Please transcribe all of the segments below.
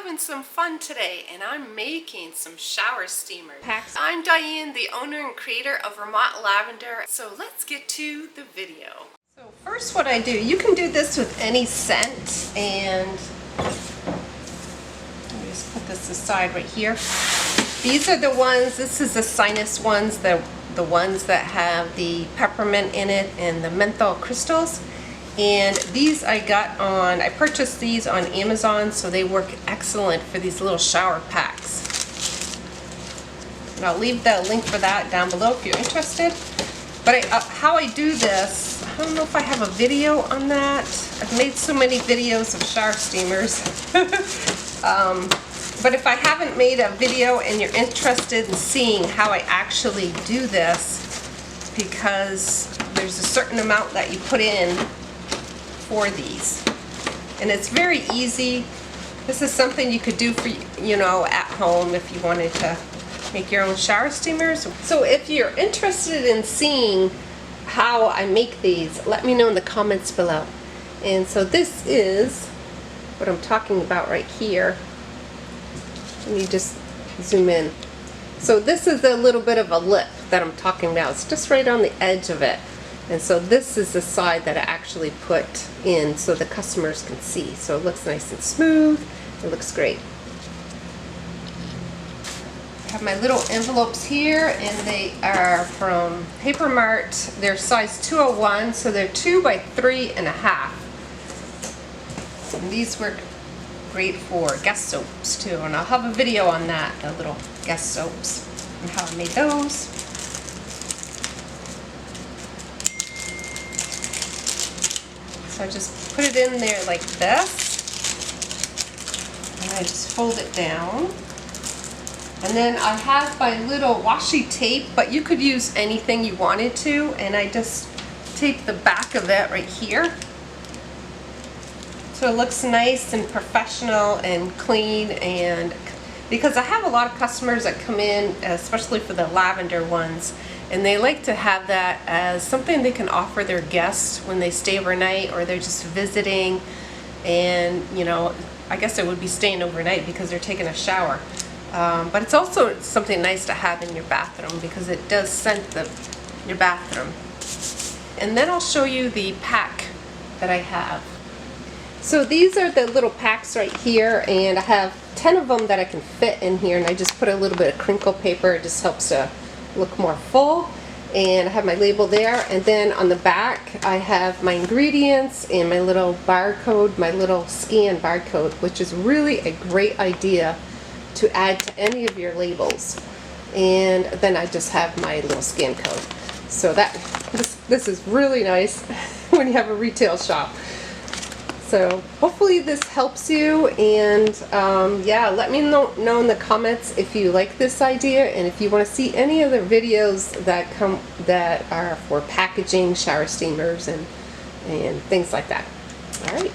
having some fun today and I'm making some shower steamers. I'm Diane, the owner and creator of Vermont Lavender, so let's get to the video. So first what I do, you can do this with any scent, and let me just put this aside right here. These are the ones, this is the sinus ones, the ones that have the peppermint in it and the menthol crystals. And these I purchased these on Amazon, so they work excellent for these little shower packs. And I'll leave the link for that down below if you're interested. But how I do this, I don't know if I have a video on that. I've made so many videos of shower steamers. But if I haven't made a video and you're interested in seeing how I actually do this, because there's a certain amount that you put in for these, and it's very easy. This is something you could do for, at home if you wanted to make your own shower steamers. So if you're interested in seeing how I make these, let me know in the comments below. And so this is what I'm talking about right here. Let me just zoom in. So this is a little bit of a lip that I'm talking about. It's just right on the edge of it. And so this is the side that I actually put in so the customers can see. So it looks nice and smooth. It looks great. I have my little envelopes here, and they are from Paper Mart. They're size 201, so they're 2 by 3.5. And these work great for guest soaps too, and I'll have a video on that, the little guest soaps and how I made those. So I just put it in there like this, and I just fold it down. And then I have my little washi tape, but you could use anything you wanted to, and I just tape the back of it right here. So it looks nice and professional and clean, and because I have a lot of customers that come in, especially for the lavender ones, and they like to have that as something they can offer their guests when they stay overnight or they're just visiting, and I guess they would be staying overnight because they're taking a shower. But it's also something nice to have in your bathroom because it does scent your bathroom. And then I'll show you the pack that I have. So these are the little packs right here, and I have 10 of them that I can fit in here, and I just put a little bit of crinkle paper. It just helps to look more full. And I have my label there, and then on the back I have my ingredients and my little barcode, my little scan barcode, which is really a great idea to add to any of your labels. And then I just have my little scan code. So this is really nice when you have a retail shop. So hopefully this helps you, and yeah, let me know in the comments if you like this idea, and if you want to see any other videos that are for packaging shower steamers and things like that. Alright.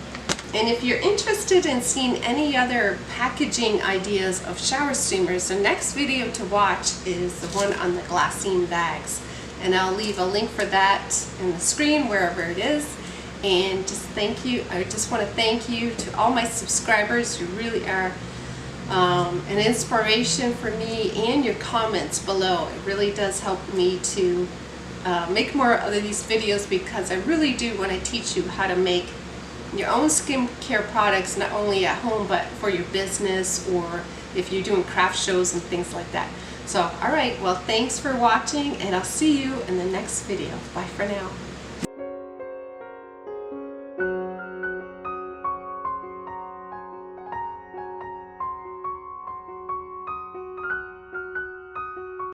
And if you're interested in seeing any other packaging ideas of shower steamers, the next video to watch is the one on the glassine bags. And I'll leave a link for that in the screen wherever it is. And just thank you. I just want to thank you to all my subscribers. You really are an inspiration for me, and your comments below. It really does help me to make more of these videos, because I really do want to teach you how to make your own skincare products, not only at home but for your business, or if you're doing craft shows and things like that. So alright, well, thanks for watching, and I'll see you in the next video. Bye for now.